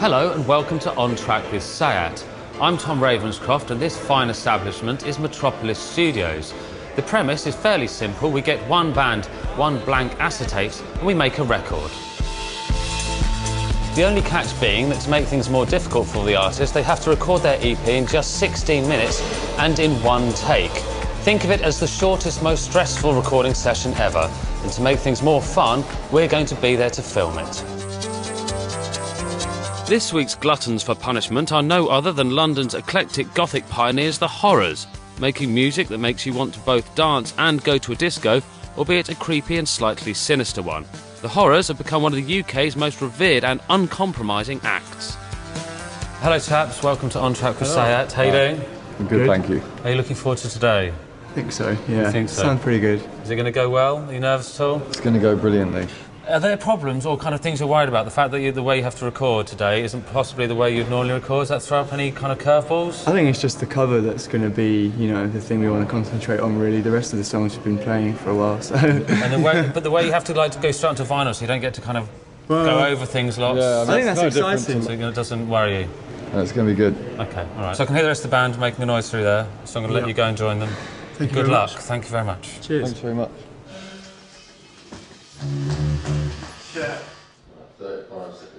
Hello and welcome to On Track with Sayat. I'm Tom Ravenscroft and this fine establishment is Metropolis Studios. The premise is fairly simple. We get one band, one blank acetate, and we make a record. The only catch being that to make things more difficult for the artist, they have to record their EP in just 16 minutes and in one take. Think of it as the shortest, most stressful recording session ever. And to make things more fun, we're going to be there to film it. This week's gluttons for punishment are no other than London's eclectic gothic pioneers, the Horrors, making music that makes you want to both dance and go to a disco, albeit a creepy and slightly sinister one. The Horrors have become one of the UK's most revered and uncompromising acts. Hello chaps, welcome to On Track with Sayat. How you doing? I'm good, thank you. Are you looking forward to today? I think so, yeah. You think so? Sounds pretty good. Is it going to go well? Are you nervous at all? It's going to go brilliantly. Are there problems or kind of things you're worried about? The fact that the way you have to record today isn't possibly the way you'd normally record? Does that throw up any kind of curveballs? I think it's just the cover that's going to be, you know, the thing we want to concentrate on really. The rest of the songs we've been playing for a while, so... But the way you have to go straight onto vinyl so you don't get to kind of go over things lots. Yeah, I think that's exciting. So it doesn't worry you? It's going to be good. OK, all right. So I can hear the rest of the band making a noise through there, so I'm going to let you go and join them. Good luck. Thank you very much. Cheers. Thanks very much. Yeah. 35 seconds.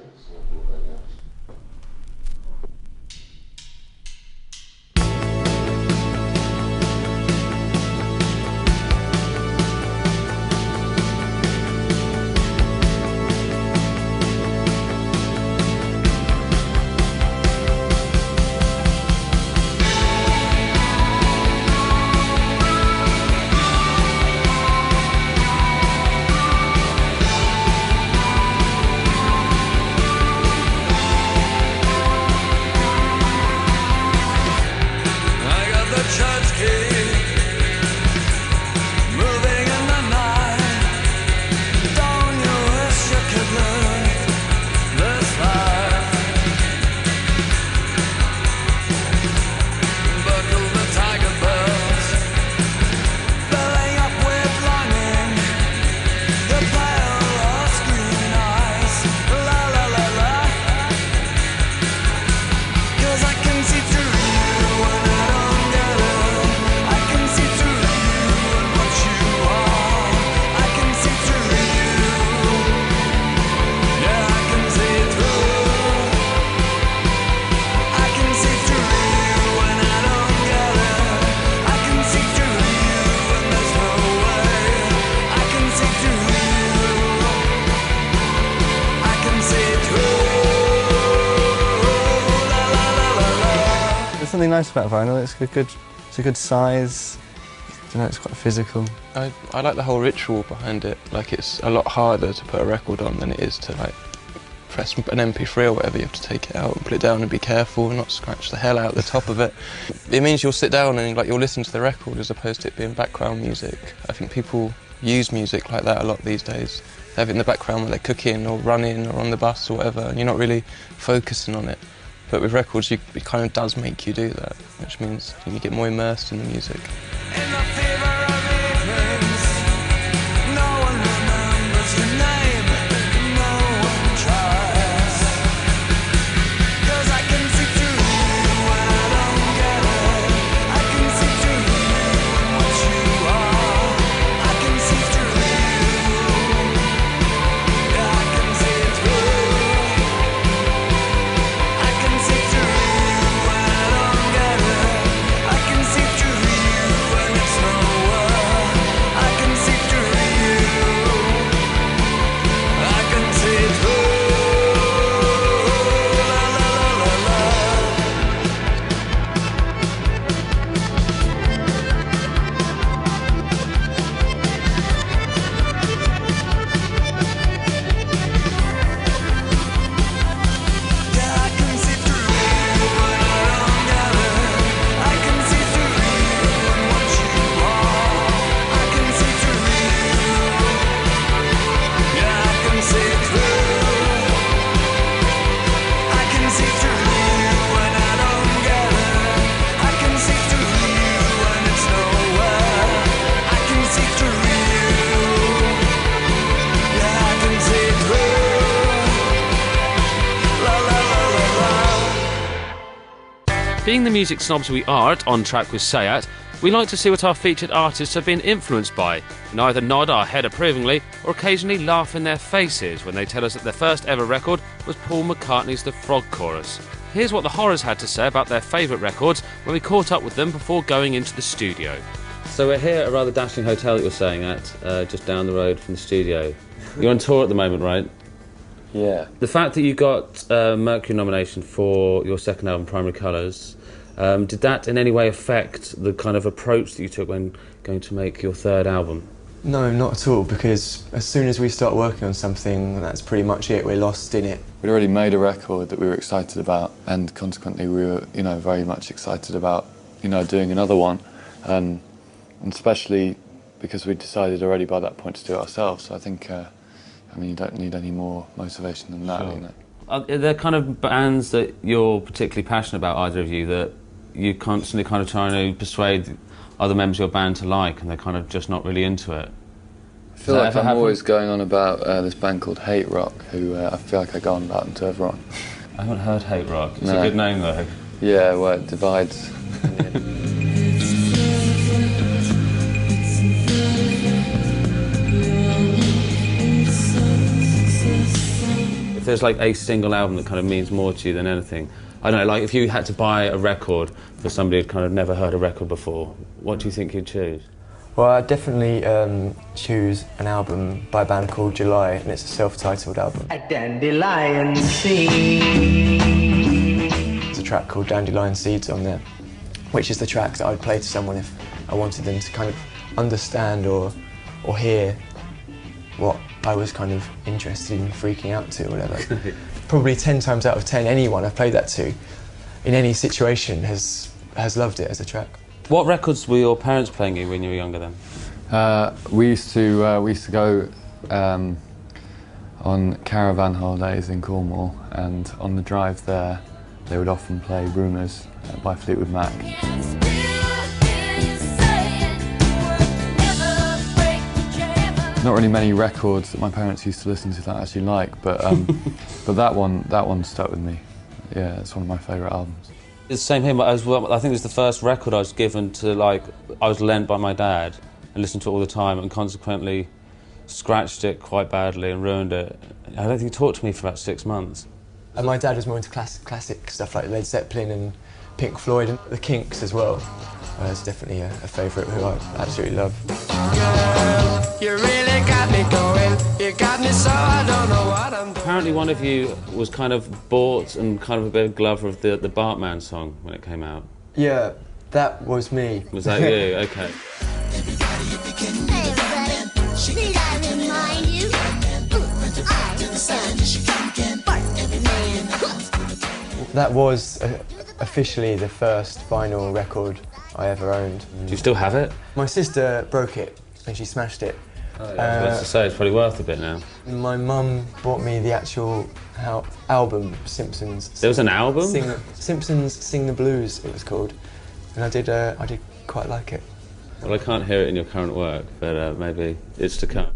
Something nice about vinyl. It's a good size. You know, it's quite physical. I like the whole ritual behind it. Like, it's a lot harder to put a record on than it is to like press an MP3 or whatever. You have to take it out and put it down and be careful and not scratch the hell out the top of it. It means you'll sit down and you'll listen to the record as opposed to it being background music. I think people use music like that a lot these days. They have it in the background when they're cooking or running or on the bus or whatever, and you're not really focusing on it. But with records, it kind of does make you do that, which means you get more immersed in the music. I can see through you. Being the music snobs we are at On Track with Sayat, we like to see what our featured artists have been influenced by, and either nod our head approvingly or occasionally laugh in their faces when they tell us that their first ever record was Paul McCartney's The Frog Chorus. Here's what the Horrors had to say about their favourite records when we caught up with them before going into the studio. So we're here at a rather dashing hotel that you're staying at, just down the road from the studio. You're on tour at the moment, right? Yeah. The fact that you got a Mercury nomination for your second album, Primary Colours, did that in any way affect the kind of approach that you took when going to make your third album? No, not at all, because as soon as we start working on something, that's pretty much it, we're lost in it. We'd already made a record that we were excited about, and consequently we were, very much excited about, doing another one, and especially because we decided already by that point to do it ourselves. So I think, you don't need any more motivation than that. Sure. Are there kind of bands that you're particularly passionate about, either of you, that you constantly kind of trying to persuade other members of your band to like, and they're kind of just not really into it? I feel like I'm always going on about this band called Hate Rock, who I feel like I go on about them to everyone. I haven't heard Hate Rock. It's No. a good name though. Yeah, well, it divides. If there's like a single album that kind of means more to you than anything, I don't know, like if you had to buy a record for somebody who'd kind of never heard a record before, what do you think you'd choose? Well, I'd definitely choose an album by a band called July, and it's a self-titled album. A dandelion seed. There's a track called Dandelion Seeds on there, which is the track that I'd play to someone if I wanted them to kind of understand or hear what I was kind of interested in freaking out to or whatever. Probably 10 times out of 10, anyone I've played that to, in any situation, has loved it as a track. What records were your parents playing you when you were younger then? We used to go on caravan holidays in Cornwall, and on the drive there, they would often play Rumours by Fleetwood Mac. Not really many records that my parents used to listen to that I actually like, but but that one stuck with me. Yeah, it's one of my favourite albums. It's the same here as well. I think it was the first record I was given to, I was lent by my dad and listened to it all the time, and consequently scratched it quite badly and ruined it. I don't think he talked to me for about 6 months. And my dad was more into classic stuff like Led Zeppelin and Pink Floyd and the Kinks as well. It's definitely a favourite who I absolutely love. You really got me going. You got me so I don't know what I'm doing. Apparently one of you was kind of bought and kind of a bit of glover of the Bartman song when it came out. Yeah, that was me. Was that you? Okay. That was officially the first vinyl record I ever owned. Do you still have it? My sister broke it and she smashed it. Oh, yeah, I was about to say, it's probably worth a bit now. My mum bought me the actual album, Simpsons. There was an album? Simpsons Sing the Blues, it was called. And I did quite like it. Well, I can't hear it in your current work, but maybe it's to come.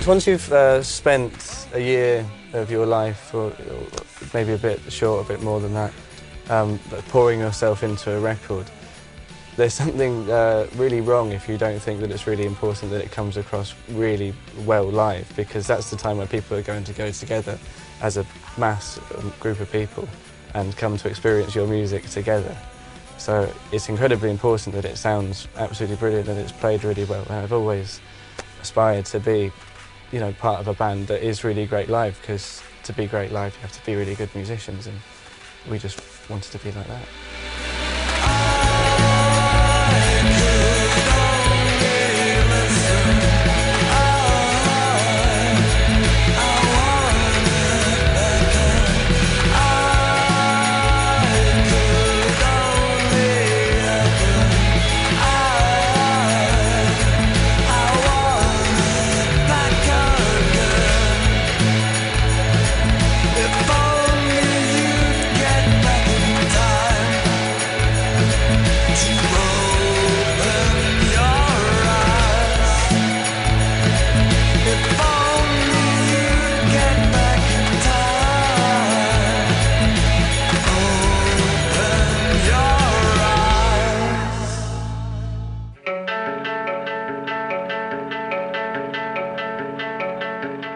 once you've spent a year of your life, or maybe a bit short, a bit more than that, pouring yourself into a record, there's something really wrong if you don't think that it's really important that it comes across really well live, because that's the time when people are going to go together as a mass group of people and come to experience your music together. So it's incredibly important that it sounds absolutely brilliant and it's played really well. And I've always aspired to be, you know, part of a band that is really great live, because to be great live you have to be really good musicians, and we just wanted to be like that.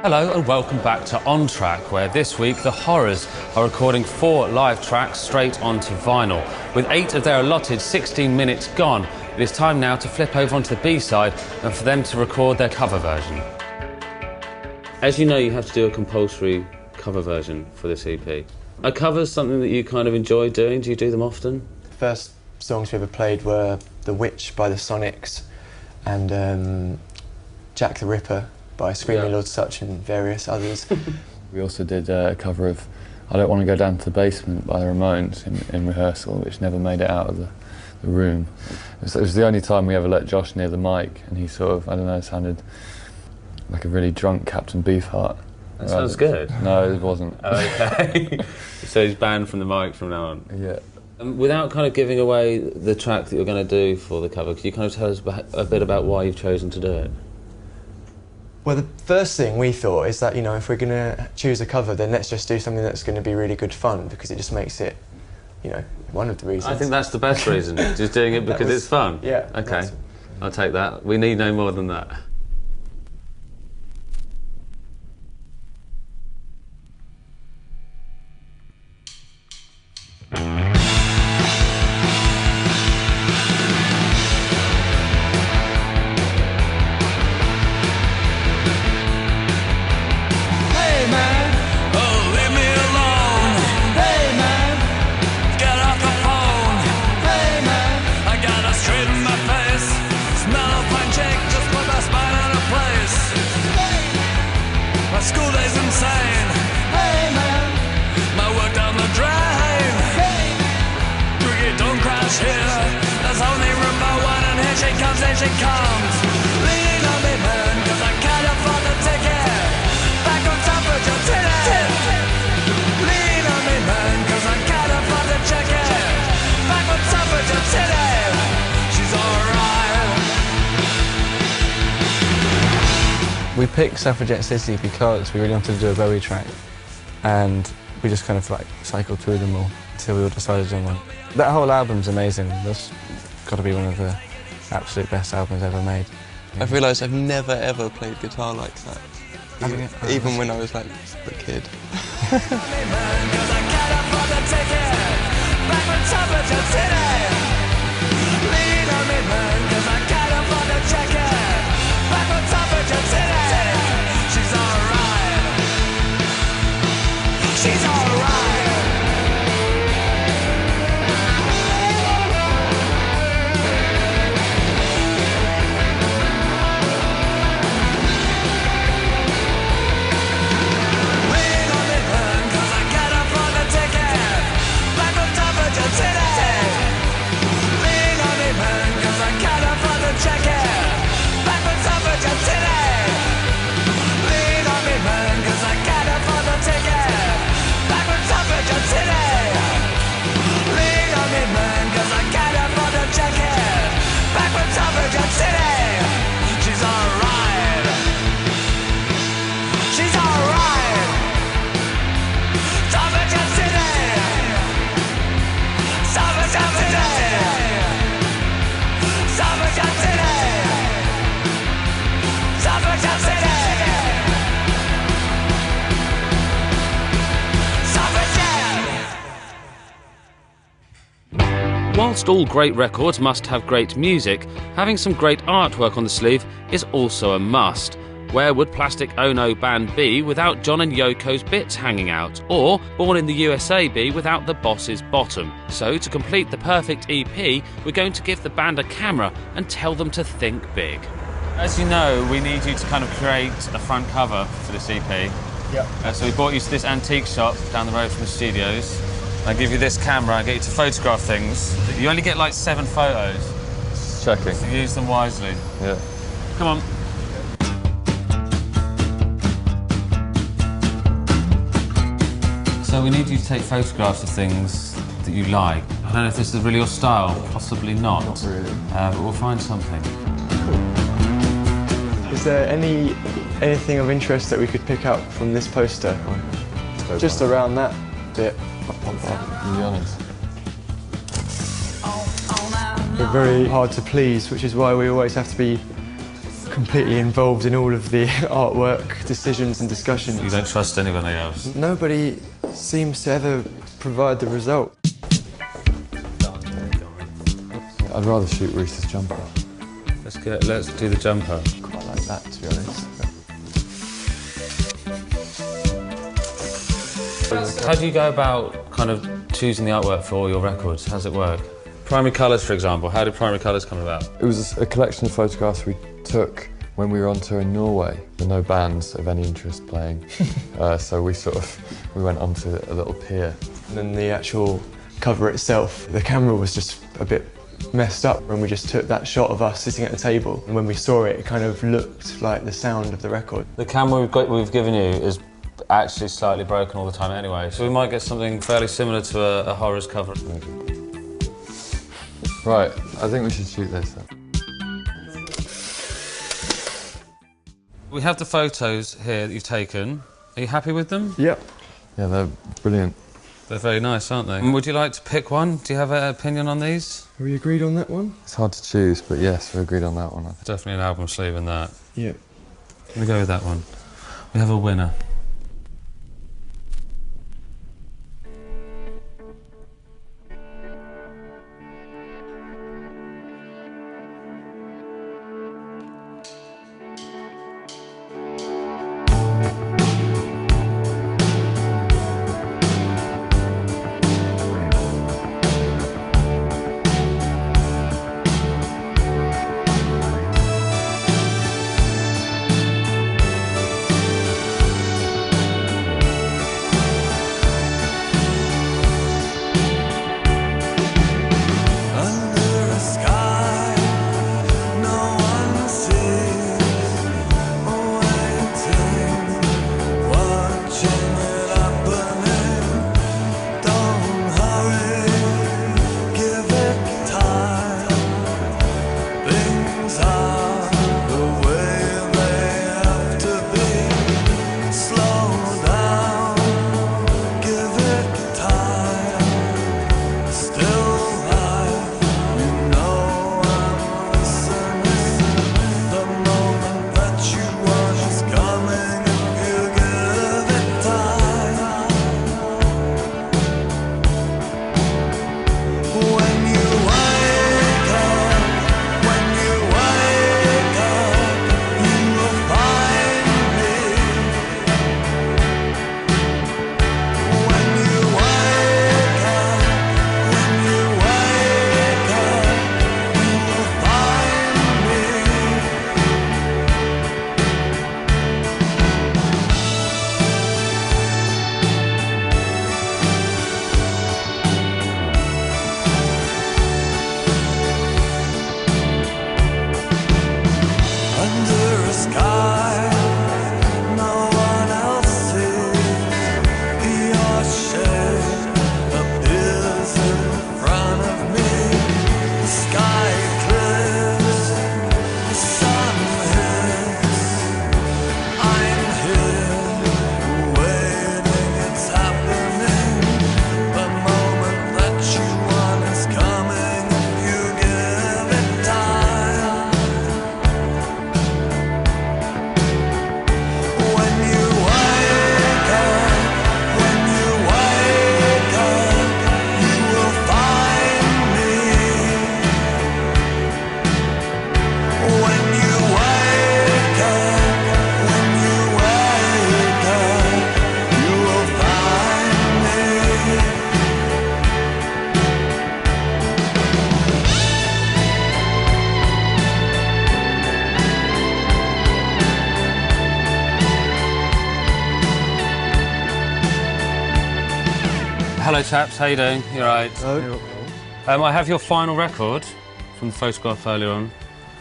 Hello and welcome back to On Track, where this week the Horrors are recording 4 live tracks straight onto vinyl. With 8 of their allotted 16 minutes gone, it is time now to flip over onto the B-side and for them to record their cover version. As you know, you have to do a compulsory cover version for this EP. Are covers something that you kind of enjoy doing? Do you do them often? The first songs we ever played were The Witch by the Sonics and Jack the Ripper by Screaming Lord Sutch and various others. We also did a cover of I Don't Want to Go Down to the Basement by the Ramones in rehearsal, which never made it out of the room. It was the only time we ever let Josh near the mic, and he sort of, I don't know, sounded like a really drunk Captain Beefheart. That sounds good. No, it wasn't. Okay. So he's banned from the mic from now on? Yeah. Without kind of giving away the track that you're going to do for the cover, could you kind of tell us a bit about why you've chosen to do it? Well, the first thing we thought is that, you know, if we're going to choose a cover, then let's just do something that's going to be really good fun, because it just makes it, you know, one of the reasons. I think that's the best reason, just doing it because it's fun. Yeah. Okay, I'll take that. We need no more than that. School days insane. Hey man, my work down the drain. Hey, Brigade don't crash here. There's only room for one, and here she comes, leaning on me, man, 'cause I can't afford the ticket. Back on top of your titty. Lean on me, man, 'cause I can't afford the ticket. Back on top of your titty. She's alright. We picked Suffragette City because we really wanted to do a Bowie track, and we just kind of like cycled through them all until we all decided on one. That whole album's amazing. That's got to be one of the absolute best albums ever made. I've realised I've never ever played guitar like that. Even when I was like a kid. She's alright. Lean on me, man, 'cause I can't afford the ticket. Back on top of your titty. whilst all great records must have great music, having some great artwork on the sleeve is also a must. Where would Plastic Ono Band be without John and Yoko's bits hanging out? Or Born in the USA be without the boss's bottom? So to complete the perfect EP, we're going to give the band a camera and tell them to think big. As you know, we need you to kind of create a front cover for this EP. Yep. So we brought you to this antique shop down the road from the studios. I give you this camera, I get you to photograph things. You only get like 7 photos. Checking. So use them wisely. Yeah. Come on. So we need you to take photographs of things that you like. I don't know if this is really your style, possibly not. Not really. But we'll find something. Is there anything of interest that we could pick out from this poster? Just around that bit. To be honest. We're very hard to please, which is why we always have to be completely involved in all of the artwork decisions and discussions. You don't trust anybody else? Nobody seems to ever provide the result. I'd rather shoot Reese's jumper. Let's do the jumper. Quite like that, to be honest. How do you go about kind of choosing the artwork for all your records? How does it work? Primary colours, for example. How did primary colours come about? It was a collection of photographs we took when we were on tour in Norway. There were no bands of any interest playing, so we went onto a little pier. And then the actual cover itself, the camera was just a bit messed up when we just took that shot of us sitting at the table. And when we saw it, it kind of looked like the sound of the record. The camera we've given you is actually slightly broken all the time anyway, so we might get something fairly similar to a horrors cover. Right, I think we should shoot this then. We have the photos here that you've taken. Are you happy with them? Yep. Yeah, they're brilliant. They're very nice, aren't they? Would you like to pick one? Do you have an opinion on these? Are we agreed on that one? It's hard to choose, but yes, we agreed on that one. Definitely an album sleeve in that. Yep. We go with that one. We have a winner. hello chaps, how you doing? You alright? Hello. I have your final record from the photograph earlier on.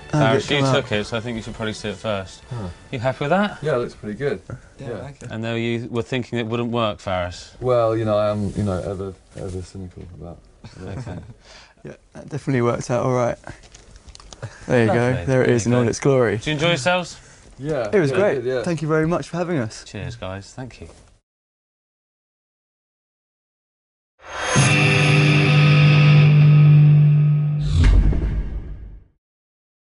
Faris, you took it, so I think you should probably see it first. Huh. You happy with that? Yeah, it looks pretty good. Yeah. Okay. And though you were thinking it wouldn't work, Faris? Well, you know, I am, you know, ever cynical about Okay. Yeah, that definitely worked out all right. There you go. There it is in all its glory. Did you enjoy yourselves? Yeah. It was great. Good, yeah. Thank you very much for having us. Cheers, guys. Thank you.